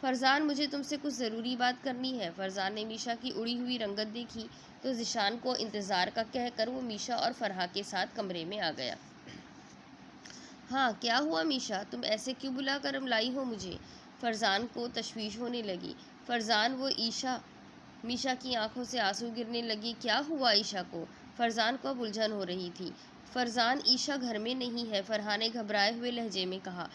فرزان مجھے تم سے کچھ ضروری بات کرنی ہے۔ فرزان نے میشا کی اڑی ہوئی رنگت دیکھی تو ذیشان کو انتظار کا کہہ کر وہ میشا اور فرحہ کے ساتھ کمرے میں آ گیا۔ ہاں کیا ہوا میشا، تم ایسے کیوں بلا کر لائی ہو مجھے؟ فرزان کو تشویش ہونے لگی۔ فرزان وہ عیشا، میشا کی آنکھوں سے آنسو گرنے لگے۔ کیا ہوا عیشا کو؟ فرزان کو اب الجھن ہو رہی تھی۔ فرزان عیشا گھر میں نہیں ہے، فرحہ نے گھبرائے ہوئے لہجے میں کہا۔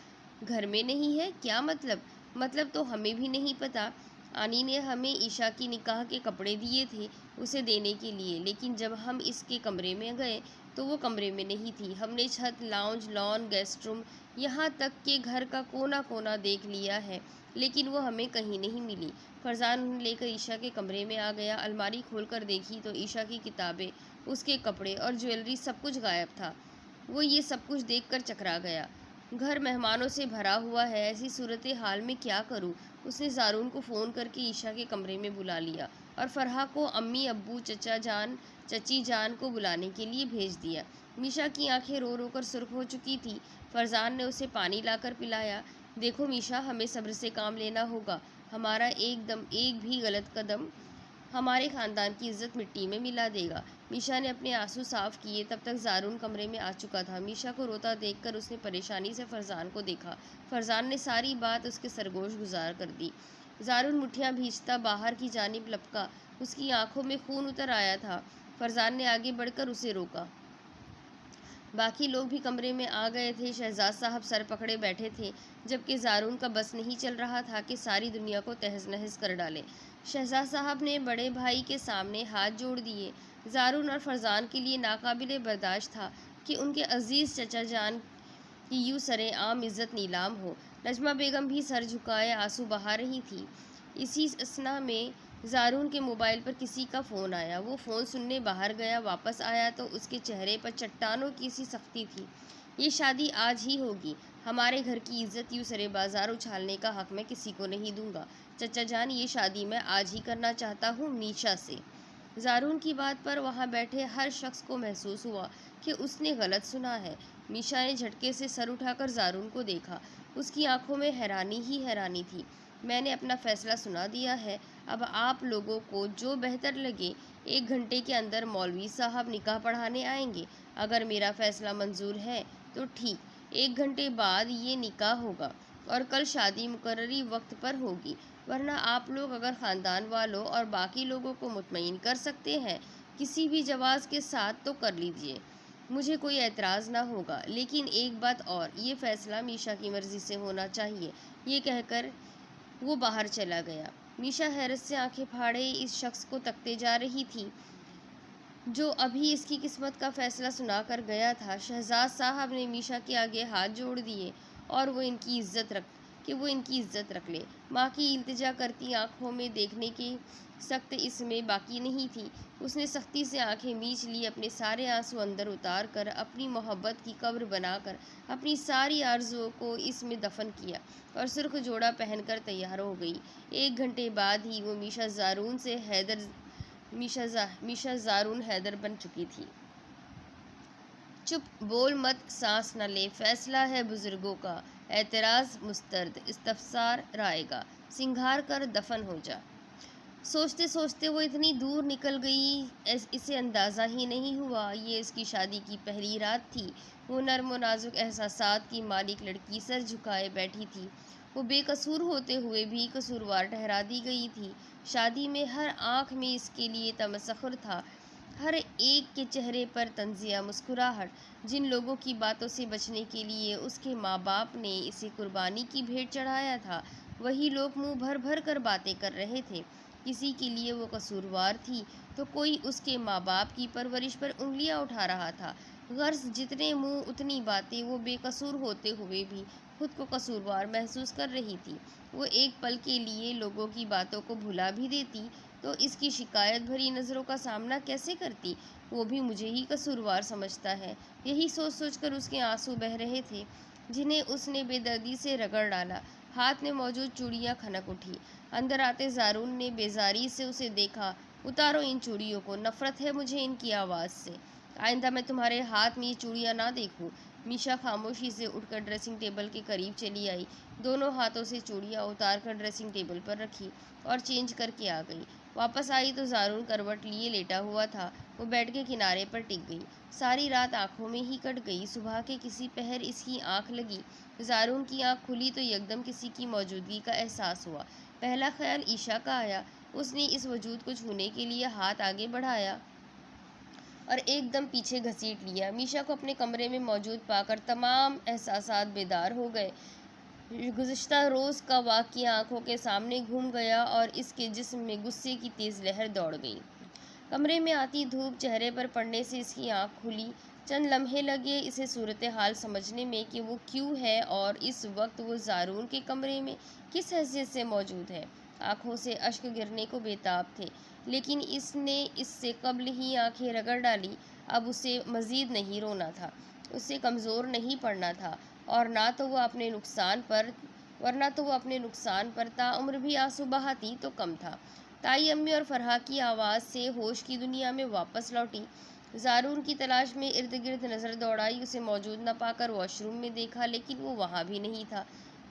گھر میں نہیں ہے؟ کیا مطلب؟ مطلب تو ہمیں بھی نہیں پتا۔ آنی نے ہمیں عیشا کی نکاح کے کپڑے دیے تھے اسے دینے کے لیے، لیکن جب ہم اس کے کمرے میں گئے تو وہ کمرے میں نہیں تھی۔ ہم نے چھت، لاؤنج، لان، گیسٹ روم، یہاں تک کہ گھر کا کونا کونا دیکھ لیا ہے، لیکن وہ ہمیں کہیں نہیں ملی۔ فرزان انہیں لے کر عیشا کے کمرے میں آ گیا۔ الماری کھول کر دیکھی تو عیشا کی کتابیں، اس کے کپڑے اور جویلری سب کچھ غائب تھا۔ وہ یہ سب کچھ دیکھ کر چکرا گیا۔ گھر مہمانوں سے بھرا ہوا ہے، ایسی صورتحال میں کیا کروں؟ اس نے زارون کو فون کر کے عیشا کے کمرے میں بلا لیا اور فرحہ کو امی ابو چچا جان چچی جان کو بلانے کے لیے بھیج دیا۔ میشا کی آنکھیں رو رو کر سرخ ہو چکی تھی۔ فرزان نے اسے پانی لا کر پلایا۔ دیکھو میشا، ہمیں صبر سے کام لینا ہوگا، ہمارا ایک بھی غلط قدم ہمارے خاندان کی عزت مٹی میں ملا دے گا۔ میشا نے اپنے آنسو صاف کیے، تب تک زارون کمرے میں آ چکا تھا۔ میشا کو روتا دیکھ کر اس نے پریشانی سے فرزان کو دیکھا۔ فرزان نے ساری بات اس کے سرگوش گزار کر دی۔ زارون مٹھیاں بھیجتا باہر کی جانب لپکا، اس کی آنکھوں میں خون اتر آیا تھا۔ فرزان نے آگے بڑھ کر اسے روکا۔ باقی لوگ بھی کمرے میں آ گئے تھے۔ شہزاد صاحب سر پکڑے بیٹھے تھے، جبکہ زارون کا بس نہیں چل رہا تھا کہ ساری دنیا کو تہز نہز کر ڈالے۔ شہزاد صاحب نے بڑے بھائی کے سامنے ہاتھ جوڑ دیے۔ زارون اور فرزان کے لیے ناقابل برداشت تھا کہ ان کے عزیز چچا جان کی یوں سرِ عام عزت نیلام ہو۔ نجمہ بیگم بھی سر جھکائے آنسو بہا رہی تھی۔ اسی اثنا میں زارون کے موبائل پر کسی کا فون آیا۔ وہ فون سننے باہر گیا، واپس آیا تو اس کے چہرے پر چٹانوں کی سی سختی تھی۔ یہ شادی آج ہی ہوگی، ہمارے گھر کی عزت یوں سرے بازار اچھالنے کا حق میں کسی کو نہیں دوں گا۔ چچا جان، یہ شادی میں آج ہی کرنا چاہتا ہوں میشا سے۔ زارون کی بات پر وہاں بیٹھے ہر شخص کو محسوس ہوا کہ اس نے غلط سنا ہے۔ میشا نے جھٹکے سے سر اٹھا کر زارون کو دیکھا۔ اس کی آنکھوں میں حیرانی ہی حیرانی تھی۔ میں نے اپنا فیصلہ سنا دیا ہے، اب آپ لوگوں کو جو بہتر لگے، 1 گھنٹے کے اندر مولوی صاحب نکاح پڑھانے آئیں گے۔ اگر میرا فیصلہ منظور ہے تو ٹھیک، 1 گھنٹے بعد یہ نکاح ہوگا اور کل شادی مقرری وقت پر ہوگی، ورنہ آپ لوگ اگر خاندان والوں اور باقی لوگوں کو مطمئن کر سکتے ہیں کسی بھی جواز کے ساتھ تو کر لیجئے، مجھے کوئی اعتراض نہ ہوگا، لیکن ایک بات اور، یہ فیصلہ میشا کی مرضی سے ہونا چاہیے۔ یہ کہہ کر وہ باہر چلا گیا۔ میشا حیرت سے آنکھیں پھاڑے اس شخص کو تکتے جا رہی تھی جو ابھی اس کی قسمت کا فیصلہ سنا کر گیا تھا۔ شہزاد صاحب نے میشا کے آگے ہاتھ جوڑ دیے اور وہ ان کی عزت رکھ لے۔ ماں کی التجا کرتی آنکھوں میں دیکھنے کی سخت اس میں باقی نہیں تھی۔ اس نے سختی سے آنکھیں میچ لی، اپنے سارے آنسو اندر اتار کر، اپنی محبت کی قبر بنا کر، اپنی ساری آرزوؤں کو اس میں دفن کیا اور سرخ جوڑا پہن کر تیار ہو گئی۔ 1 گھنٹے بعد ہی وہ میشا زارون حیدر بن چکی تھی۔ چپ، بول مت، سانس نہ لے، فیصلہ ہے بزرگوں کا، اعتراض مسترد، استفسار رائے گا، سنگھار کر دفن ہو جا۔ سوچتے سوچتے وہ اتنی دور نکل گئی، اسے اندازہ ہی نہیں ہوا یہ اس کی شادی کی پہلی رات تھی۔ وہ نرم و نازک احساسات کی مالک لڑکی سر جھکائے بیٹھی تھی۔ وہ بے قصور ہوتے ہوئے بھی قصوروار ٹھہرا دی گئی تھی۔ شادی میں ہر آنکھ میں اس کے لیے تمسخر تھا، ہر ایک کے چہرے پر طنزیہ مسکراہٹ۔ جن لوگوں کی باتوں سے بچنے کے لیے اس کے ماں باپ نے اسے قربانی کی بھیٹ چڑھایا تھا، وہی لوگ منہ بھر بھر کر باتیں کر رہے تھے۔ کسی کے لیے وہ قصوروار تھی تو کوئی اس کے ماں باپ کی پرورش پر انگلیاں اٹھا رہا تھا۔ غرض جتنے منہ اتنی باتیں، وہ بے قصور ہوتے ہوئے بھی خود کو قصوروار محسوس کر رہی تھی۔ وہ ایک پل کے لیے لوگوں کی باتوں کو بھلا بھی دیتی تو اس کی شکایت بھری نظروں کا سامنا کیسے کرتی؟ وہ بھی مجھے ہی قصوروار سمجھتا ہے، یہی سوچ سوچ کر اس کے آنسو بہہ رہے تھے جنہیں اس نے بے دردی سے رگڑ ڈالا۔ ہاتھ میں موجود چوڑیاں کھنک اٹھی۔ اندر آتے زارون نے بیزاری سے اسے دیکھا۔ اتارو ان چوڑیوں کو، نفرت ہے مجھے ان کی آواز سے، آئندہ میں تمہارے ہاتھ میں یہ چوڑیاں نہ دیکھوں۔ میشا خاموشی سے اٹھ کر ڈریسنگ ٹیبل کے قریب چلی آئی، دونوں ہاتھوں سے چوڑیاں اتار کر ڈریسنگ ٹیبل پر رکھی اور چینج کر کے آ گئی۔ واپس آئی تو زارون کروٹ لیے لیٹا ہوا تھا۔ وہ بیڈ کے کنارے پر ٹک گئی۔ ساری رات آنکھوں میں ہی کٹ گئی۔ صبح کے کسی پہر اس کی آنکھ لگی۔ زارون کی آنکھ کھلی تو یکدم کسی کی موجودگی کا احساس ہوا۔ پہلا خیال عشاء کا آیا۔ اس نے اس وجود کو چھونے کے لیے ہاتھ آگے بڑھایا اور ایک دم پیچھے گھسیٹ لیا۔ میشا کو اپنے کمرے میں موجود پا کر تمام احساسات بیدار ہو گئے۔ گزشتہ روز کا واقعہ آنکھوں کے سامنے گھوم گیا اور اس کے جسم میں غصے کی تیز لہر دوڑ گئی۔ کمرے میں آتی دھوپ چہرے پر پڑنے سے اس کی آنکھ کھلی۔ چند لمحے لگے اسے صورتحال سمجھنے میں کہ وہ کیوں ہے اور اس وقت وہ زارون کے کمرے میں کس حیثیت سے موجود ہے۔ آنکھوں سے اشک گرنے کو بےتاب تھے، لیکن اس نے اس سے قبل ہی آنکھیں رگڑ ڈالی۔ اب اسے مزید نہیں رونا تھا، اسے کمزور نہیں پڑنا تھا، اور ورنہ تو وہ اپنے نقصان پر تاعمر بھی آنسو بہاتی تو کم تھا۔ تائی امی اور فرحہ کی آواز سے ہوش کی دنیا میں واپس لوٹی۔ زارون کی تلاش میں ارد گرد نظر دوڑائی۔ اسے موجود نہ پا کر واش روم میں دیکھا، لیکن وہ وہاں بھی نہیں تھا۔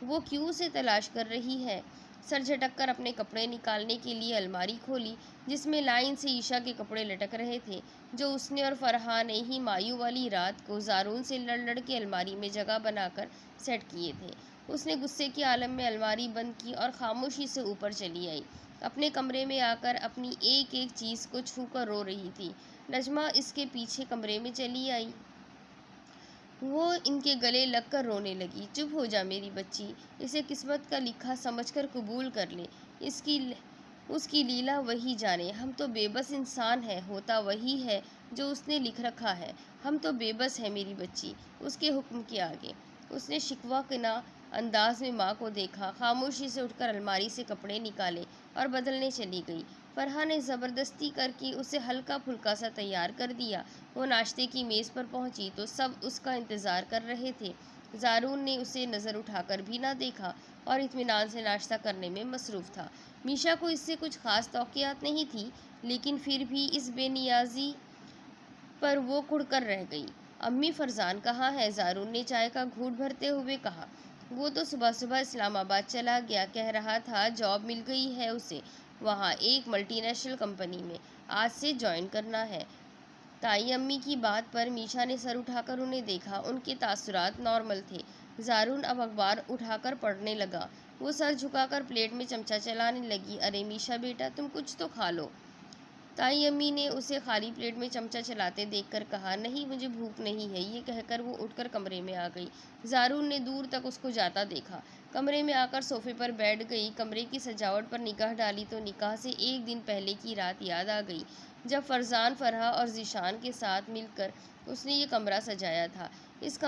وہ کیوں اسے تلاش کر رہی ہے؟ سر جھٹک کر اپنے کپڑے نکالنے کے لیے الماری کھولی، جس میں لائن سے عشاء کے کپڑے لٹک رہے تھے، جو اس نے اور فرحہ نے ہی مایوں والی رات کو زارون سے لڑ لڑ کے الماری میں جگہ بنا کر سیٹ کیے تھے۔ اس نے غصے کے عالم میں الماری بند کی اور خاموشی سے اوپر چلی آئی۔ اپنے کمرے میں آ کر اپنی ایک ایک چیز کو چھو کر رو رہی تھی۔ نجمہ اس کے پیچھے کمرے میں چلی آئی۔ وہ ان کے گلے لگ کر رونے لگی۔ چپ ہو جا میری بچی، اسے قسمت کا لکھا سمجھ کر قبول کر لے۔ اس کی لیلا وہی جانے۔ ہم تو بے بس انسان ہیں، ہوتا وہی ہے جو اس نے لکھ رکھا ہے۔ ہم تو بے بس ہیں میری بچی، اس کے حکم کے آگے۔ اس نے شکوہ کناں انداز میں ماں کو دیکھا، خاموشی سے اٹھ کر الماری سے کپڑے نکالے اور بدلنے چلی گئی۔ فرحہ نے زبردستی کر کے اسے ہلکا پھلکا سا تیار کر دیا۔ وہ ناشتے کی میز پر پہنچی تو سب اس کا انتظار کر رہے تھے۔ زارون نے اسے نظر اٹھا کر بھی نہ دیکھا اور اطمینان سے ناشتہ کرنے میں مصروف تھا۔ میشا کو اس سے کچھ خاص توقعات نہیں تھی، لیکن پھر بھی اس بے نیازی پر وہ کڑ کر رہ گئی۔ امی فرزان کہاں ہے؟ زارون نے چائے کا گھونٹ بھرتے ہوئے کہا۔ وہ تو صبح صبح اسلام آباد چلا گیا، کہہ رہا تھا جاب مل گئی ہے اسے وہاں ایک ملٹی نیشنل کمپنی میں، آج سے جوائن کرنا ہے۔ تائی امی کی بات پر میشا نے سر اٹھا کر انہیں دیکھا۔ ان کے تاثرات نارمل تھے۔ زارون اب اخبار اٹھا کر پڑھنے لگا۔ وہ سر جھکا کر پلیٹ میں چمچہ چلانے لگی۔ ارے میشا بیٹا، تم کچھ تو کھا لو۔ تائی امی نے اسے خالی پلیٹ میں چمچہ چلاتے دیکھ کر کہا، نہیں مجھے بھوک نہیں ہے۔ یہ کہہ کر وہ اٹھ کر کمرے میں آ گئی۔ زارون نے دور تک اس کو جاتا دیکھا۔ کمرے میں آ کر صوفے پر بیٹھ گئی۔ کمرے کی سجاوٹ پر نگاہ ڈالی تو نکاح سے ایک دن پہلے کی رات یاد آ گئی، جب فرزان، فرحہ اور ذیشان کے ساتھ مل کر اس نے یہ کمرہ سجایا تھا۔ اس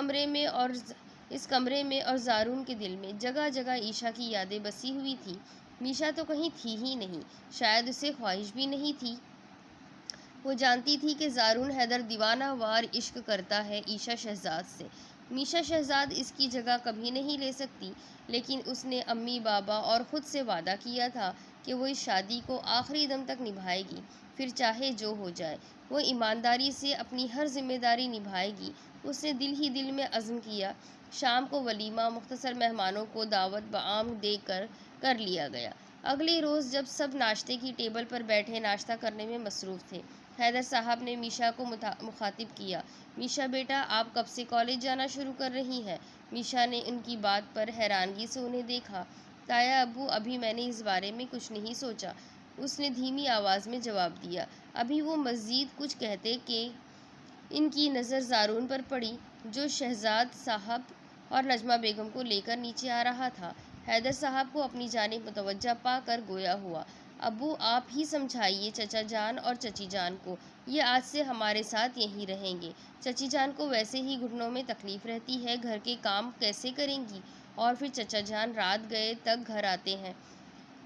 کمرے میں اور زارون کے دل میں جگہ جگہ عشاء کی یادیں بسی ہوئی تھی۔ میشا تو کہیں تھی ہی نہیں، شاید اسے خواہش بھی نہیں تھی۔ وہ جانتی تھی کہ زارون حیدر دیوانہ وار عشق کرتا ہے عشاء شہزاد سے۔ میشا شہزاد اس کی جگہ کبھی نہیں لے سکتی، لیکن اس نے امی، بابا اور خود سے وعدہ کیا تھا کہ وہ اس شادی کو آخری دم تک نبھائے گی، پھر چاہے جو ہو جائے۔ وہ ایمانداری سے اپنی ہر ذمہ داری نبھائے گی۔ اس نے دل ہی دل میں عزم کیا۔ شام کو ولیمہ مختصر مہمانوں کو دعوت بعام دے کر لیا گیا۔ اگلے روز جب سب ناشتے کی ٹیبل پر بیٹھے ناشتہ کرنے میں مصروف تھے، حیدر صاحب نے میشا کو مخاطب کیا، میشا بیٹا، آپ کب سے کالج جانا شروع کر رہی ہیں؟ میشا نے ان کی بات پر حیرانگی سے انہیں دیکھا۔ تایا ابو، ابھی میں نے اس بارے میں کچھ نہیں سوچا، اس نے دھیمی آواز میں جواب دیا۔ ابھی وہ مزید کچھ کہتے کہ ان کی نظر زارون پر پڑی، جو شہزاد صاحب اور نجمہ بیگم کو لے کر نیچے آ رہا تھا۔ حیدر صاحب کو اپنی جانب متوجہ پا کر گویا ہوا، ابو آپ ہی سمجھائیے چچا جان اور چچی جان کو، یہ آج سے ہمارے ساتھ یہیں رہیں گے۔ چچی جان کو ویسے ہی گھٹنوں میں تکلیف رہتی ہے، گھر کے کام کیسے کریں گی، اور پھر چچا جان رات گئے تک گھر آتے ہیں،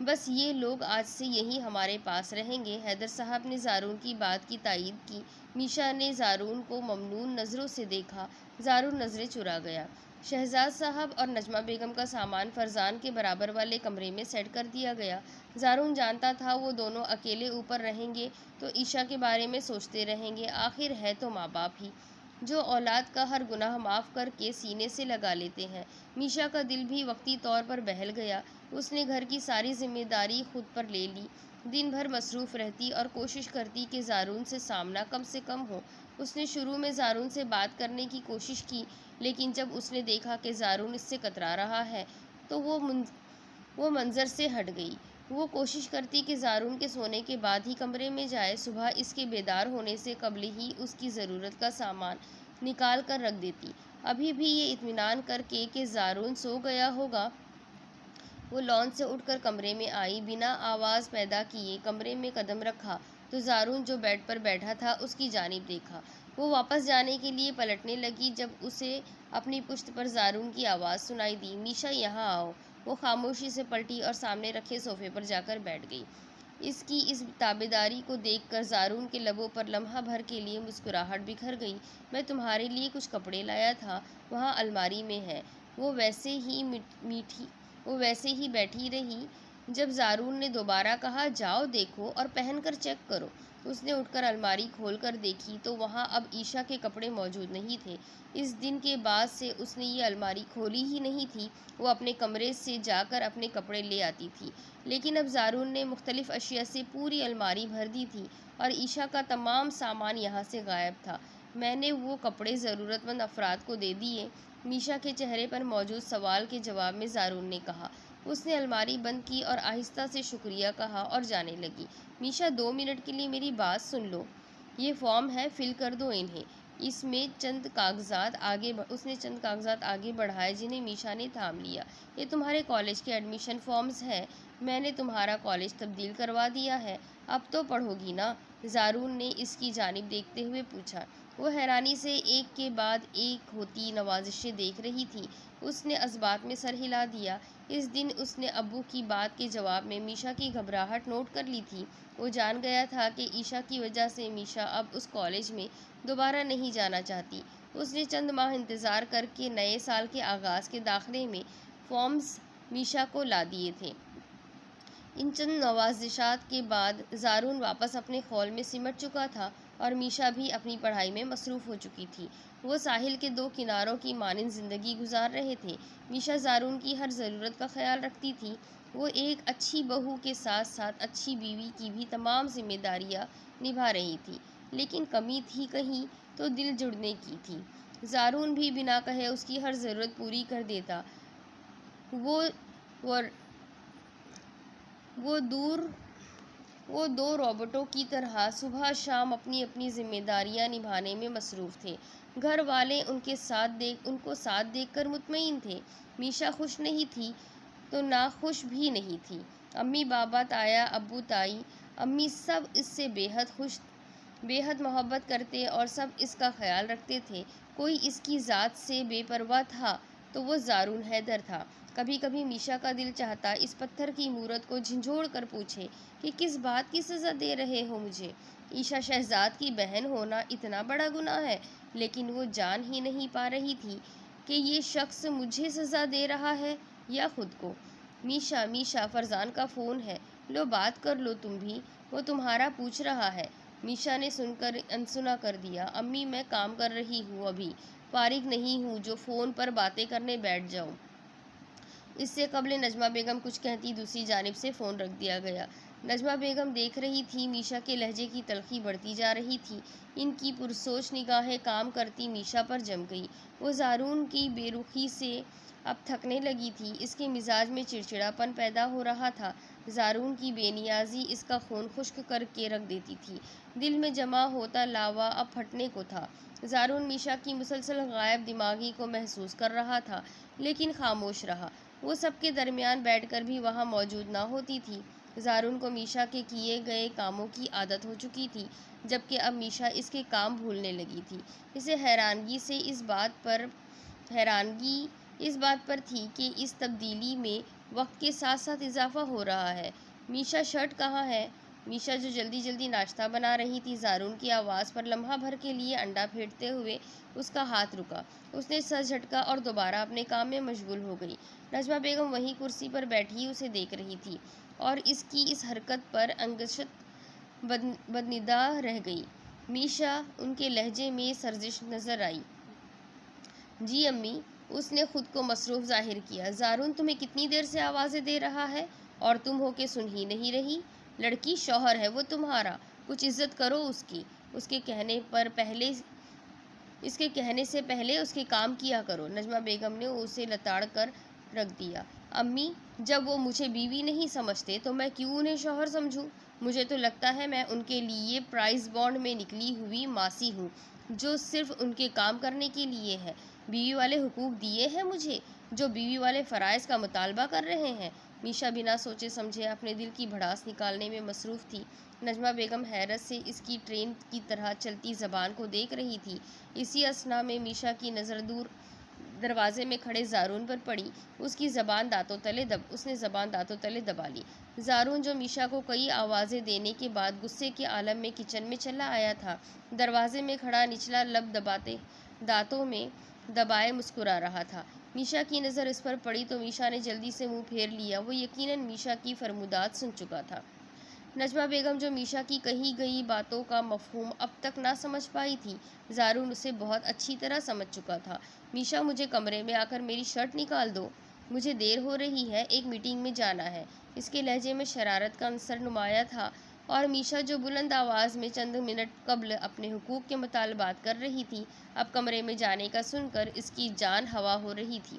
بس یہ لوگ آج سے یہیں ہمارے پاس رہیں گے۔ حیدر صاحب نے زارون کی بات کی تائید کی۔ میشا نے زارون کو ممنون نظروں سے دیکھا۔ زارون نظریں چرا گیا۔ شہزاد صاحب اور نجمہ بیگم کا سامان فرزان کے برابر والے کمرے میں سیٹ کر دیا گیا۔ زارون جانتا تھا وہ دونوں اکیلے اوپر رہیں گے تو عشاء کے بارے میں سوچتے رہیں گے، آخر ہے تو ماں باپ ہی۔ جو اولاد کا ہر گناہ معاف کر کے سینے سے لگا لیتے ہیں۔ میشا کا دل بھی وقتی طور پر بہل گیا۔ اس نے گھر کی ساری ذمہ داری خود پر لے لی، دن بھر مصروف رہتی اور کوشش کرتی کہ زارون سے سامنا کم سے کم ہو۔ اس نے شروع میں زارون سے بات کرنے کی کوشش کی، لیکن جب اس نے دیکھا کہ زارون اس سے کترا رہا ہے تو وہ منظر سے ہٹ گئی۔ وہ کوشش کرتی کہ زارون کے سونے کے بعد ہی کمرے میں جائے، صبح اس کے بیدار ہونے سے قبل ہی اس کی ضرورت کا سامان نکال کر رکھ دیتی۔ ابھی بھی یہ اطمینان کر کے کہ زارون سو گیا ہوگا، وہ لان سے اٹھ کر کمرے میں آئی۔ بنا آواز پیدا کیے کمرے میں قدم رکھا تو زارون جو بیڈ پر بیٹھا تھا اس کی جانب دیکھا۔ وہ واپس جانے کے لیے پلٹنے لگی جب اسے اپنی پشت پر زارون کی آواز سنائی دی، میشا یہاں آؤ۔ وہ خاموشی سے پلٹی اور سامنے رکھے صوفے پر جا کر بیٹھ گئی۔ اس کی اس تابعداری کو دیکھ کر زارون کے لبوں پر لمحہ بھر کے لیے مسکراہٹ بکھر گئی۔ میں تمہارے لیے کچھ کپڑے لایا تھا، وہاں الماری میں ہے۔ وہ ویسے ہی بیٹھی رہی۔ جب زارون نے دوبارہ کہا جاؤ دیکھو اور پہن کر چیک کرو، اس نے اٹھ کر الماری کھول کر دیکھی تو وہاں اب عیشا کے کپڑے موجود نہیں تھے۔ اس دن کے بعد سے اس نے یہ الماری کھولی ہی نہیں تھی۔ وہ اپنے کمرے سے جا کر اپنے کپڑے لے آتی تھی، لیکن اب زارون نے مختلف اشیاء سے پوری الماری بھر دی تھی اور عیشا کا تمام سامان یہاں سے غائب تھا۔ میں نے وہ کپڑے ضرورت مند افراد کو دے دیے، میشا کے چہرے پر موجود سوال کے جواب میں زارون نے کہا۔ اس نے الماری بند کی اور آہستہ سے شکریہ کہا اور جانے لگی۔ میشا 2 منٹ کے لیے میری بات سن لو، یہ فارم ہے، فل کر دو انہیں۔ اس نے چند کاغذات آگے بڑھائے جنہیں میشا نے تھام لیا۔ یہ تمہارے کالج کے ایڈمیشن فارمز ہیں، میں نے تمہارا کالج تبدیل کروا دیا ہے، اب تو پڑھو گی نا؟ زارون نے اس کی جانب دیکھتے ہوئے پوچھا۔ وہ حیرانی سے ایک کے بعد ایک ہوتی نوازشیں دیکھ رہی تھی۔ اس نے اس بات میں سر ہلا دیا۔ اس دن اس نے ابو کی بات کے جواب میں میشا کی گھبراہٹ نوٹ کر لی تھی۔ وہ جان گیا تھا کہ عیشا کی وجہ سے میشا اب اس کالج میں دوبارہ نہیں جانا چاہتی۔ اس نے چند ماہ انتظار کر کے نئے سال کے آغاز کے داخلے میں فارمز میشا کو لا دیے تھے۔ ان چند نوازشات کے بعد زارون واپس اپنے خول میں سمٹ چکا تھا اور میشا بھی اپنی پڑھائی میں مصروف ہو چکی تھی۔ وہ ساحل کے 2 کناروں کی مانند زندگی گزار رہے تھے۔ میشا زارون کی ہر ضرورت کا خیال رکھتی تھی۔ وہ ایک اچھی بہو کے ساتھ ساتھ اچھی بیوی کی بھی تمام ذمہ داریاں نبھا رہی تھی، لیکن کمی تھی کہیں تو دل جڑنے کی تھی۔ زارون بھی بنا کہے اس کی ہر ضرورت پوری کر دیتا۔ وہ 2 روبوٹوں کی طرح صبح شام اپنی اپنی ذمہ داریاں نبھانے میں مصروف تھے۔ گھر والے ان کو ساتھ دیکھ کر مطمئن تھے۔ میشا خوش نہیں تھی تو ناخوش بھی نہیں تھی۔ امی بابا، تایا ابو تائی امی سب اس سے بے حد محبت کرتے اور سب اس کا خیال رکھتے تھے۔ کوئی اس کی ذات سے بے پرواہ تھا تو وہ زارون حیدر تھا۔ کبھی کبھی میشا کا دل چاہتا اس پتھر کی مورت کو جھنجھوڑ کر پوچھے کہ کس بات کی سزا دے رہے ہو مجھے؟ عیشا شہزاد کی بہن ہونا اتنا بڑا گناہ ہے، لیکن وہ جان ہی نہیں پا رہی تھی کہ یہ شخص مجھے سزا دے رہا ہے یا خود کو۔ میشا فرزان کا فون ہے، لو بات کر لو تم بھی، وہ تمہارا پوچھ رہا ہے۔ میشا نے سن کر انسنا کر دیا۔ امی میں کام کر رہی ہوں، ابھی فارغ نہیں ہوں جو فون پر باتیں کرنے بیٹھ جاؤں۔ اس سے قبل نجمہ بیگم کچھ کہتی دوسری جانب سے فون رکھ دیا گیا۔ نجمہ بیگم دیکھ رہی تھی میشا کے لہجے کی تلخی بڑھتی جا رہی تھی۔ ان کی پرسوچ نگاہیں کام کرتی میشا پر جم گئی۔ وہ زارون کی بے رخی سے اب تھکنے لگی تھی۔ اس کے مزاج میں چڑچڑاپن پیدا ہو رہا تھا۔ زارون کی بے نیازی اس کا خون خشک کر کے رکھ دیتی تھی۔ دل میں جمع ہوتا لاوا اب پھٹنے کو تھا۔ زارون میشا کی مسلسل غائب دماغی کو محسوس کر رہا تھا، لیکن خاموش رہا۔ وہ سب کے درمیان بیٹھ کر بھی وہاں موجود نہ ہوتی تھی۔ زارون کو میشا کے کیے گئے کاموں کی عادت ہو چکی تھی، جبکہ اب میشا اس کے کام بھولنے لگی تھی۔ اسے حیرانگی اس بات پر تھی کہ اس تبدیلی میں وقت کے ساتھ ساتھ اضافہ ہو رہا ہے۔ میشا شرٹ کہاں ہے؟ میشا جو جلدی جلدی ناشتہ بنا رہی تھی، زارون کی آواز پر لمحہ بھر کے لیے انڈا پھینٹتے ہوئے اس کا ہاتھ رکا۔ اس نے سر جھٹکا اور دوبارہ اپنے کام میں مشغول ہو گئی۔ نجمہ بیگم وہیں کرسی پر بیٹھی اسے دیکھ رہی تھی اور اس کی اس حرکت پر انگشت بدنگاہ رہ گئی۔ میشا ان کے لہجے میں سرزش نظر آئی۔ جی امی، اس نے خود کو مصروف ظاہر کیا۔ زارون تمہیں کتنی دیر سے آوازیں دے رہا ہے اور تم ہو کے سن ہی نہیں رہی؟ لڑکی شوہر ہے وہ تمہارا، کچھ عزت کرو اس کی، اس کے کہنے سے پہلے اس کے کام کیا کرو۔ نجمہ بیگم نے اسے لتاڑ کر رکھ دیا۔ امی، جب وہ مجھے بیوی نہیں سمجھتے تو میں کیوں انہیں شوہر سمجھوں؟ مجھے تو لگتا ہے میں ان کے لیے پرائز بانڈ میں نکلی ہوئی ماسی ہوں جو صرف ان کے کام کرنے کے لیے ہے۔ بیوی والے حقوق دیے ہیں مجھے جو بیوی والے فرائض کا مطالبہ کر رہے ہیں۔ میشا بنا سوچے سمجھے اپنے دل کی بھڑاس نکالنے میں مصروف تھی۔ نجمہ بیگم حیرت سے اس کی ٹرین کی طرح چلتی زبان کو دیکھ رہی تھی۔ اسی اثنا میں میشا کی نظر دروازے میں کھڑے زارون پر پڑی۔ اس نے زبان دانتوں تلے دبا لی۔ زارون جو میشا کو کئی آوازیں دینے کے بعد غصے کے عالم میں کچن میں چلا آیا تھا، دروازے میں کھڑا نچلا لب دانتوں میں دبائے مسکرا رہا تھا۔ میشا کی نظر اس پر پڑی تو میشا نے جلدی سے منہ پھیر لیا۔ وہ یقیناً میشا کی فرمودات سن چکا تھا۔ نجمہ بیگم جو میشا کی کہی گئی باتوں کا مفہوم اب تک نہ سمجھ پائی تھی، زارون اسے بہت اچھی طرح سمجھ چکا تھا۔ میشا، مجھے کمرے میں آ کر میری شرٹ نکال دو، مجھے دیر ہو رہی ہے، ایک میٹنگ میں جانا ہے۔ اس کے لہجے میں شرارت کا عنصر نمایاں تھا اور میشا جو بلند آواز میں چند منٹ قبل اپنے حقوق کے مطالبات کر رہی تھی، اب کمرے میں جانے کا سن کر اس کی جان ہوا ہو رہی تھی۔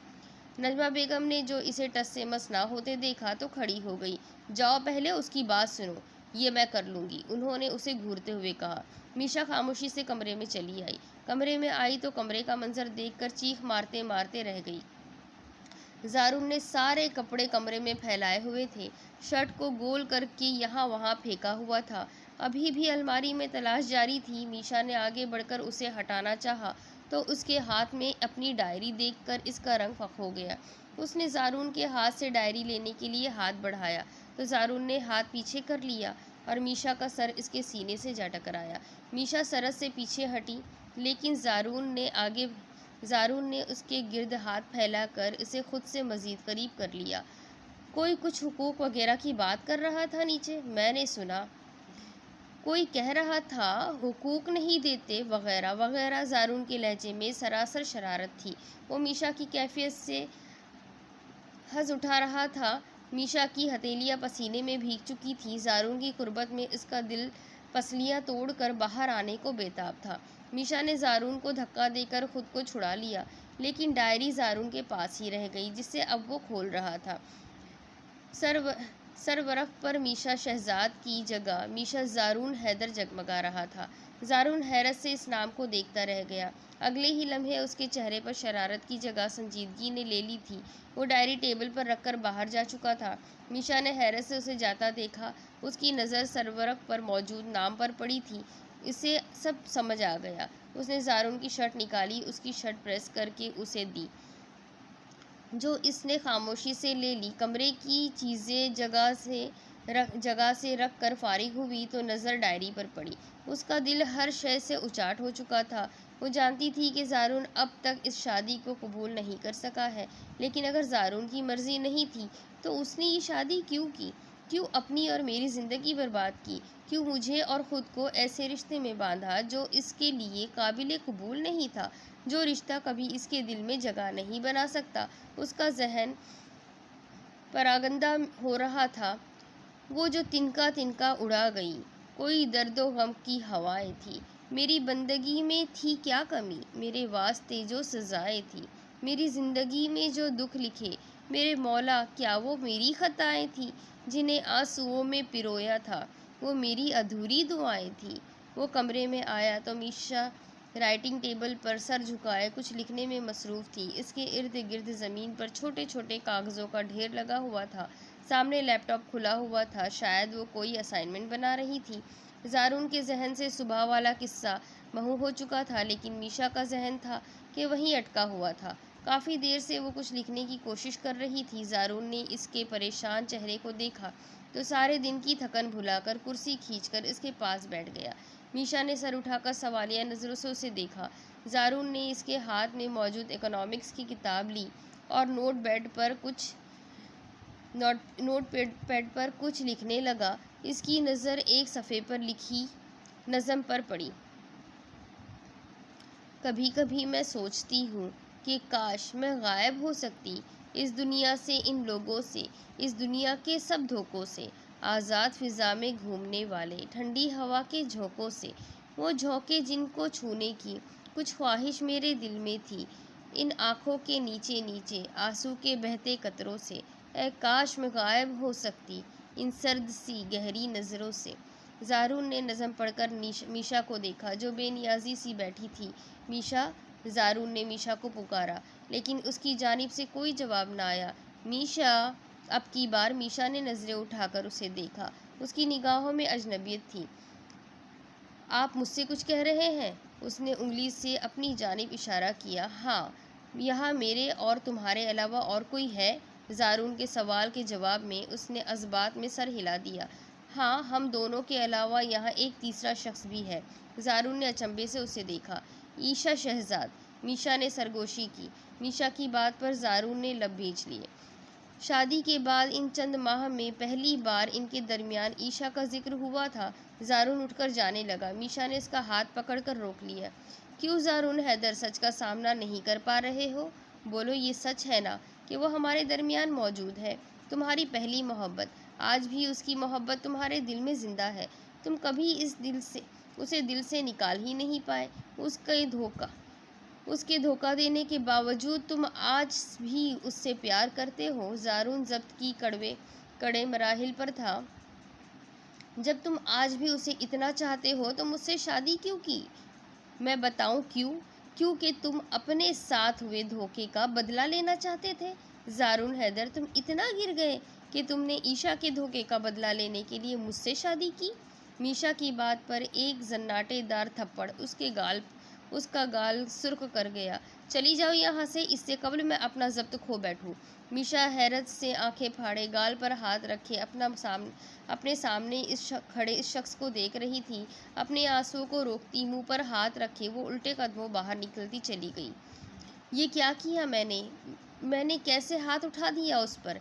نجمہ بیگم نے جو اسے ٹس سے مس نہ ہوتے دیکھا تو کھڑی ہو گئی۔ جاؤ، پہلے اس کی بات سنو۔ یہ میں کر لوں گی، انہوں نے اسے گھورتے ہوئے کہا۔ میشا خاموشی سے کمرے میں چلی آئی۔ کمرے میں آئی تو کمرے کا منظر دیکھ کر چیخ مارتے مارتے رہ گئی۔ زارون نے سارے کپڑے کمرے میں پھیلائے ہوئے تھے، شرٹ کو گول کر کے یہاں وہاں پھینکا ہوا تھا۔ ابھی بھی الماری میں تلاش جاری تھی۔ میشا نے آگے بڑھ کر اسے ہٹانا چاہا تو اس کے ہاتھ میں اپنی ڈائری دیکھ کر اس کا رنگ فخ ہو گیا۔ اس نے زارون کے ہاتھ سے ڈائری لینے کے لیے ہاتھ بڑھایا تو زارون نے ہاتھ پیچھے کر لیا اور میشا کا سر اس کے سینے سے جا ٹکرایا۔ میشا سرت سے پیچھے ہٹی، لیکن زارون نے اس کے گرد ہاتھ پھیلا کر اسے خود سے مزید قریب کر لیا۔ کوئی کچھ حقوق وغیرہ کی بات کر رہا تھا نیچے، میں نے سنا۔ کوئی کہہ رہا تھا حقوق نہیں دیتے وغیرہ وغیرہ۔ زارون کے لہجے میں سراسر شرارت تھی۔ وہ میشا کی کیفیت سے حظ اٹھا رہا تھا۔ میشا کی ہتھیلیاں پسینے میں بھیگ چکی تھیں۔ زارون کی قربت میں اس کا دل پسلیاں توڑ کر باہر آنے کو بےتاب تھا۔ میشا نے زارون کو دھکا دے کر خود کو چھڑا لیا، لیکن ڈائری زارون کے پاس ہی رہ گئی جسے اب وہ کھول رہا تھا۔ سرورق پر میشا شہزاد کی جگہ میشا زارون حیدر جگمگا رہا تھا۔ زارون حیرت سے اس نام کو دیکھتا رہ گیا۔ اگلے ہی لمحے اس کے چہرے پر شرارت کی جگہ سنجیدگی نے لے لی تھی۔ وہ ڈائری ٹیبل پر رکھ کر باہر جا چکا تھا۔ میشا نے حیرت سے اسے جاتا دیکھا۔ اس کی نظر سرورق پر موجود نام پر پڑی تھی۔ اسے سب سمجھ آ گیا۔ اس نے زارون کی شرٹ نکالی، اس کی شرٹ پریس کر کے اسے دی، جو اس نے خاموشی سے لے لی۔ کمرے کی چیزیں جگہ سے رکھ کر فارغ ہوئی تو نظر ڈائری پر پڑی۔ اس کا دل ہر شے سے اچاٹ ہو چکا تھا۔ وہ جانتی تھی کہ زارون اب تک اس شادی کو قبول نہیں کر سکا ہے، لیکن اگر زارون کی مرضی نہیں تھی تو اس نے یہ شادی کیوں کی؟ کیوں اپنی اور میری زندگی برباد کی؟ کیوں مجھے اور خود کو ایسے رشتے میں باندھا جو اس کے لیے قابل قبول نہیں تھا، جو رشتہ کبھی اس کے دل میں جگہ نہیں بنا سکتا؟ اس کا ذہن پراگندہ ہو رہا تھا، وہ جو تنکا تنکا اڑا گئی۔ کوئی درد و غم کی ہوائیں تھیں۔ میری بندگی میں تھی کیا کمی، میرے واسطے جو سزائیں تھیں، میری زندگی میں جو دکھ لکھے میرے مولا، کیا وہ میری خطائیں تھیں جنہیں آنسوؤں میں پرویا تھا، وہ میری ادھوری دعائیں تھیں۔ وہ کمرے میں آیا تو میشا رائٹنگ ٹیبل پر سر جھکائے کچھ لکھنے میں مصروف تھی۔ اس کے ارد گرد زمین پر چھوٹے چھوٹے کاغذوں کا ڈھیر لگا ہوا تھا۔ سامنے لیپ ٹاپ کھلا ہوا تھا، شاید وہ کوئی اسائنمنٹ بنا رہی تھی۔ زارون کے ذہن سے صبح والا قصہ محو ہو چکا تھا، لیکن میشا کا ذہن تھا کہ وہیں اٹکا ہوا تھا۔ کافی دیر سے وہ کچھ لکھنے کی کوشش کر رہی تھی۔ زارون نے اس کے پریشان چہرے کو دیکھا تو سارے دن کی تھکن بھلا کر کرسی کھینچ کر اس کے پاس بیٹھ گیا۔ میشا نے سر اٹھا کر سوالیہ نظروں سے اسے دیکھا۔ زارون نے اس کے ہاتھ میں موجود اکنامکس کی کتاب لی اور نوٹ پیڈ پر کچھ لکھنے لگا۔ اس کی نظر ایک صفحے پر لکھی نظم پر پڑی۔ کبھی کبھی میں سوچتی ہوں کہ کاش میں غائب ہو سکتی اس دنیا سے، ان لوگوں سے، اس دنیا کے سب دھوکوں سے، آزاد فضا میں گھومنے والے ٹھنڈی ہوا کے جھونکوں سے، وہ جھونکے جن کو چھونے کی کچھ خواہش میرے دل میں تھی، ان آنکھوں کے نیچے نیچے آنسو کے بہتے قطروں سے، اے کاش میں غائب ہو سکتی ان سرد سی گہری نظروں سے۔ زارون نے نظم پڑھ کر میشا کو دیکھا جو بے نیازی سی بیٹھی تھی۔ میشا، زارون نے میشا کو پکارا، لیکن اس کی جانب سے کوئی جواب نہ آیا۔ میشا! اب کی بار میشا نے نظریں اٹھا کر اسے دیکھا۔ اس کی نگاہوں میں اجنبیت تھی۔ آپ مجھ سے کچھ کہہ رہے ہیں؟ اس نے انگلی سے اپنی جانب اشارہ کیا۔ ہاں، یہاں میرے اور تمہارے علاوہ اور کوئی ہے؟ زارون کے سوال کے جواب میں اس نے اثبات میں سر ہلا دیا۔ ہاں، ہم دونوں کے علاوہ یہاں ایک تیسرا شخص بھی ہے۔ زارون نے اچنبھے سے اسے دیکھا۔ عیشا شہزاد، میشا نے سرگوشی کی۔ میشا کی بات پر زارون نے لب بھیج لیے۔ شادی کے بعد ان چند ماہ میں پہلی بار ان کے درمیان عیشا کا ذکر ہوا تھا۔ زارون اٹھ کر جانے لگا۔ میشا نے اس کا ہاتھ پکڑ کر روک لیا۔ کیوں زارون حیدر، سچ کا سامنا نہیں کر پا رہے ہو؟ بولو، یہ سچ ہے نا کہ وہ ہمارے درمیان موجود ہے؟ تمہاری پہلی محبت، آج بھی اس کی محبت تمہارے دل میں زندہ ہے۔ تم کبھی اسے دل سے نکال ہی نہیں پائے۔ اس کے دھوکہ دینے کے باوجود تم آج بھی اس سے پیار کرتے ہو۔ زارون ضبط کی کڑے مراحل پر تھا۔ جب تم آج بھی اسے اتنا چاہتے ہو تو مجھ سے شادی کیوں کی؟ میں بتاؤں کیوں؟ کیونکہ تم اپنے ساتھ ہوئے دھوکے کا بدلہ لینا چاہتے تھے۔ زارون حیدر، تم اتنا گر گئے کہ تم نے عیشا کے دھوکے کا بدلہ لینے کے لیے مجھ سے شادی کی؟ میشا کی بات پر ایک زناٹے دار تھپڑ اس کا گال سرخ کر گیا۔ چلی جاؤ یہاں سے، اس سے قبل میں اپنا ضبط کھو بیٹھوں۔ میشا حیرت سے آنکھیں پھاڑے گال پر ہاتھ رکھے اپنے سامنے کھڑے اس شخص کو دیکھ رہی تھی۔ اپنے آنسوؤں کو روکتی منہ پر ہاتھ رکھے وہ الٹے قدموں باہر نکلتی چلی گئی۔ یہ کیا کیا میں نے کیسے ہاتھ اٹھا دیا اس پر؟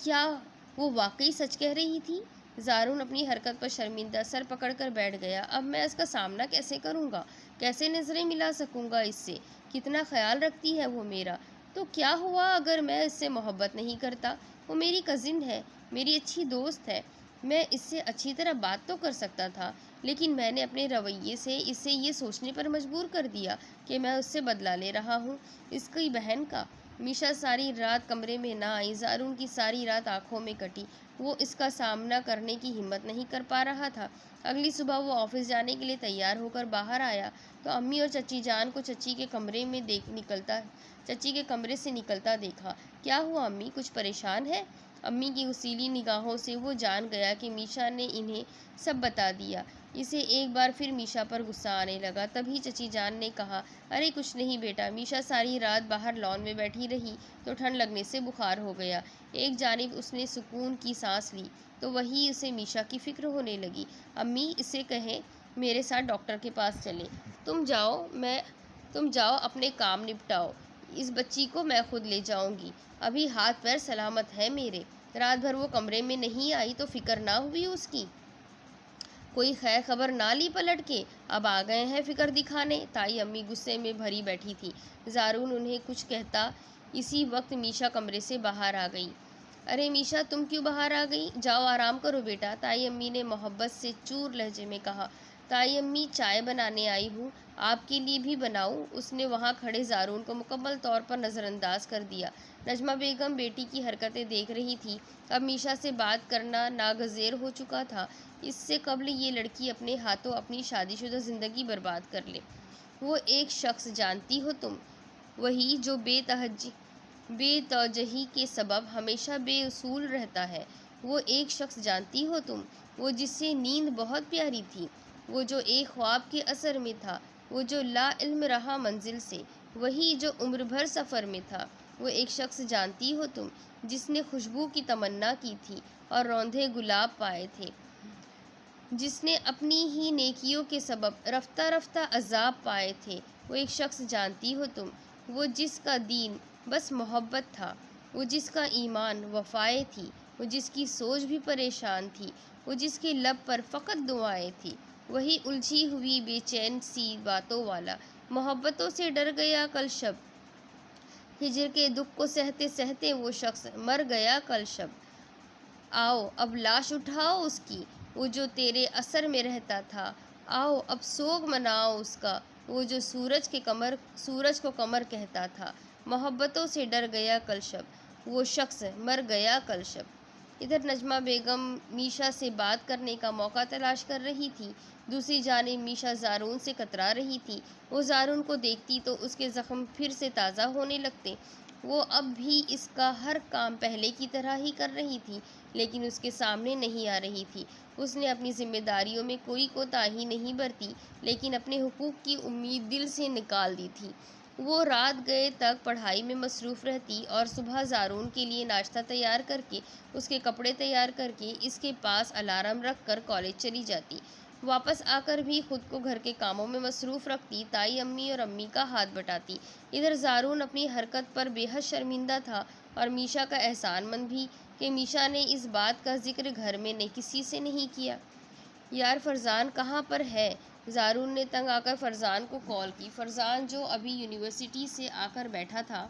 کیا وہ واقعی سچ کہہ رہی تھی؟ زارون اپنی حرکت پر شرمندہ سر پکڑ کر بیٹھ گیا۔ اب میں اس کا سامنا کیسے کروں گا؟ کیسے نظریں ملا سکوں گا اس سے؟ کتنا خیال رکھتی ہے وہ میرا؟ تو کیا ہوا اگر میں اس سے محبت نہیں کرتا؟ وہ میری کزن ہے، میری اچھی دوست ہے، میں اس سے اچھی طرح بات تو کر سکتا تھا، لیکن میں نے اپنے رویے سے اسے یہ سوچنے پر مجبور کر دیا کہ میں اس سے بدلہ لے رہا ہوں، اس کی بہن کا۔ میشا ساری رات کمرے میں نہ آئی۔ زارون کی ساری رات آنکھوں میں کٹی۔ وہ اس کا سامنا کرنے کی ہمت نہیں کر پا رہا تھا۔ اگلی صبح وہ آفس جانے کے لیے تیار ہو کر باہر آیا تو امی اور چچی جان کو چچی کے کمرے سے نکلتا دیکھا۔ کیا ہوا امی، کچھ پریشان ہے؟ امی کی غصیلی نگاہوں سے وہ جان گیا کہ میشا نے انہیں سب بتا دیا۔ اسے ایک بار پھر میشا پر غصہ آنے لگا۔ تبھی چچی جان نے کہا، ارے کچھ نہیں بیٹا، میشا ساری رات باہر لان میں بیٹھی رہی تو ٹھنڈ لگنے سے بخار ہو گیا۔ ایک جانب اس نے سکون کی سانس لی تو وہیں اسے میشا کی فکر ہونے لگی۔ امی، اسے کہیں میرے ساتھ ڈاکٹر کے پاس چلے۔ تم جاؤ اپنے کام نپٹاؤ، اس بچی کو میں خود لے جاؤں گی، ابھی ہاتھ پیر سلامت ہے میرے۔ رات بھر وہ کمرے میں نہیں آئی تو فکر نہ ہوئی اس کی؟ کوئی خیر خبر نہ لی پلٹ کے؟ اب آ گئے ہیں فکر دکھانے؟ تائی امی غصے میں بھری بیٹھی تھی۔ زارون انہیں کچھ کہتا اسی وقت میشا کمرے سے باہر آ گئی۔ ارے میشا، تم کیوں باہر آ گئی؟ جاؤ آرام کرو بیٹا، تائی امی نے محبت سے چور لہجے میں کہا۔ تائی امی، چائے بنانے آئی ہوں، آپ کے لیے بھی بناؤں؟ اس نے وہاں کھڑے زارون کو مکمل طور پر نظر انداز کر دیا۔ نجمہ بیگم بیٹی کی حرکتیں دیکھ رہی تھی۔ اب میشا سے بات کرنا ناگزیر ہو چکا تھا، اس سے قبل یہ لڑکی اپنے ہاتھوں اپنی شادی شدہ زندگی برباد کر لے۔ وہ ایک شخص جانتی ہو تم، وہی جو بے توجہی کے سبب ہمیشہ بے اصول رہتا ہے۔ وہ ایک شخص جانتی ہو تم، وہ جس سے نیند بہت پیاری تھی، وہ جو ایک خواب کے اثر میں تھا، وہ جو لا علم رہا منزل سے، وہی جو عمر بھر سفر میں تھا۔ وہ ایک شخص جانتی ہو تم، جس نے خوشبو کی تمنا کی تھی اور روندھے گلاب پائے تھے، جس نے اپنی ہی نیکیوں کے سبب رفتہ رفتہ عذاب پائے تھے۔ وہ ایک شخص جانتی ہو تم، وہ جس کا دین بس محبت تھا، وہ جس کا ایمان وفائیں تھی، وہ جس کی سوچ بھی پریشان تھی، وہ جس کے لب پر فقط دعائیں تھیں، وہی الجھی ہوئی بے چین سی باتوں والا، محبتوں سے ڈر گیا کل شب، ہجر کے دکھ کو سہتے سہتے وہ شخص مر گیا کل شب۔ آؤ اب لاش اٹھاؤ اس کی، وہ جو تیرے اثر میں رہتا تھا، آؤ اب سوگ مناؤ اس کا، وہ جو سورج کو قمر کہتا تھا۔ محبتوں سے ڈر گیا کل شب، وہ شخص مر گیا کل شب۔ ادھر نجمہ بیگم میشا سے بات کرنے کا موقع تلاش کر رہی تھی، دوسری جانب میشا زارون سے کترا رہی تھی۔ وہ زارون کو دیکھتی تو اس کے زخم پھر سے تازہ ہونے لگتے۔ وہ اب بھی اس کا ہر کام پہلے کی طرح ہی کر رہی تھی، لیکن اس کے سامنے نہیں آ رہی تھی۔ اس نے اپنی ذمہ داریوں میں کوئی کوتاہی نہیں برتی، لیکن اپنے حقوق کی امید دل سے نکال دی تھی۔ وہ رات گئے تک پڑھائی میں مصروف رہتی اور صبح زارون کے لیے ناشتہ تیار کر کے، اس کے کپڑے تیار کر کے، اس کے پاس الارم رکھ کر کالج چلی جاتی۔ واپس آ کر بھی خود کو گھر کے کاموں میں مصروف رکھتی، تائی امی اور امی کا ہاتھ بٹاتی۔ ادھر زارون اپنی حرکت پر بے حد شرمندہ تھا اور میشا کا احسان مند بھی کہ میشا نے اس بات کا ذکر گھر میں کسی سے نہیں کیا۔ یار فرزان کہاں پر ہے؟ زارون نے تنگ آ کر فرزان کو کال کی۔ فرزان جو ابھی یونیورسٹی سے آ کر بیٹھا تھا،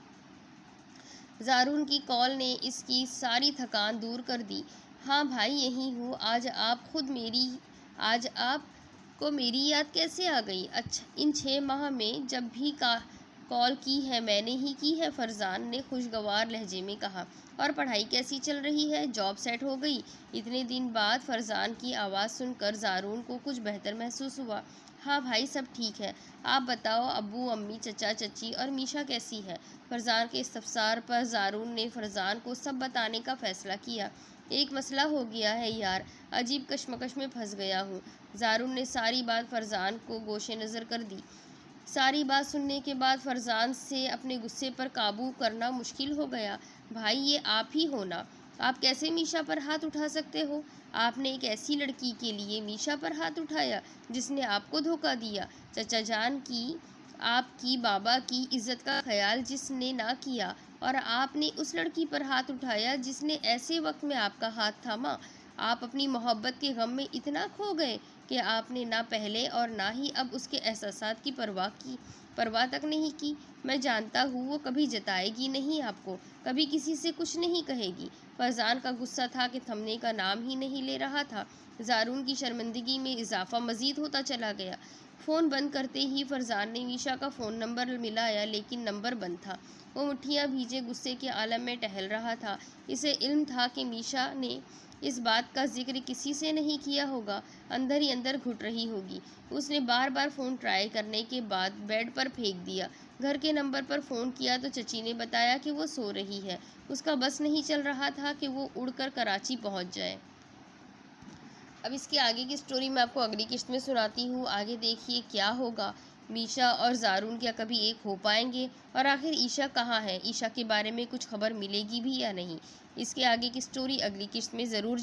زارون کی کال نے اس کی ساری تھکان دور کر دی۔ ہاں بھائی یہی ہوں، آج آپ کو میری یاد کیسے آ گئی؟ اچھا ان 6 ماہ میں جب بھی کال کی ہے میں نے ہی کی ہے، فرزان نے خوشگوار لہجے میں کہا۔ اور پڑھائی کیسی چل رہی ہے؟ جاب سیٹ ہو گئی؟ اتنے دن بعد فرزان کی آواز سن کر زارون کو کچھ بہتر محسوس ہوا۔ ہاں بھائی سب ٹھیک ہے، آپ بتاؤ ابو امی چچا چچی اور میشا کیسی ہے؟ فرزان کے استفسار پر زارون نے فرزان کو سب بتانے کا فیصلہ کیا۔ ایک مسئلہ ہو گیا ہے یار، عجیب کشمکش میں پھنس گیا ہوں۔ زارون نے ساری بات فرزان کو گوشے نظر کر دی۔ ساری بات سننے کے بعد فرزان سے اپنے غصے پر قابو کرنا مشکل ہو گیا۔ بھائی یہ آپ ہی ہو نا؟ آپ کیسے میشا پر ہاتھ اٹھا سکتے ہو؟ آپ نے ایک ایسی لڑکی کے لیے میشا پر ہاتھ اٹھایا جس نے آپ کو دھوکہ دیا؟ چچا جان کی، آپ کی بابا کی عزت کا خیال جس نے نہ کیا، اور آپ نے اس لڑکی پر ہاتھ اٹھایا جس نے ایسے وقت میں آپ کا ہاتھ تھاما۔ آپ اپنی محبت کے غم میں اتنا کھو گئے کہ آپ نے نہ پہلے اور نہ ہی اب اس کے احساسات کی پرواہ تک نہیں کی۔ میں جانتا ہوں وہ کبھی جتائے گی نہیں آپ کو، کبھی کسی سے کچھ نہیں کہے گی۔ فرزان کا غصہ تھا کہ تھمنے کا نام ہی نہیں لے رہا تھا۔ زارون کی شرمندگی میں اضافہ مزید ہوتا چلا گیا۔ فون بند کرتے ہی فرزان نے میشا کا فون نمبر ملایا، لیکن نمبر بند تھا۔ وہ مٹھیاں بھیجے غصے کے عالم میں ٹہل رہا تھا۔ اسے علم تھا کہ میشا نے اس بات کا ذکر کسی سے نہیں کیا ہوگا، اندر ہی اندر گھٹ رہی ہوگی۔ اس نے بار بار فون ٹرائی کرنے کے بعد بیڈ پر پھینک دیا۔ گھر کے نمبر پر فون کیا تو چچی نے بتایا کہ وہ سو رہی ہے۔ اس کا بس نہیں چل رہا تھا کہ وہ اڑ کر کراچی پہنچ جائے۔ اب اس کے آگے کی سٹوری میں آپ کو اگلی قسط میں سناتی ہوں۔ آگے دیکھیے کیا ہوگا، میشا اور زارون کیا کبھی ایک ہو پائیں گے، اور آخر عیشا کہاں ہے، عیشا کے بارے میں کچھ خبر ملے گی بھی یا نہیں۔ اس کے آگے کی سٹوری اگلی قسط میں ضرور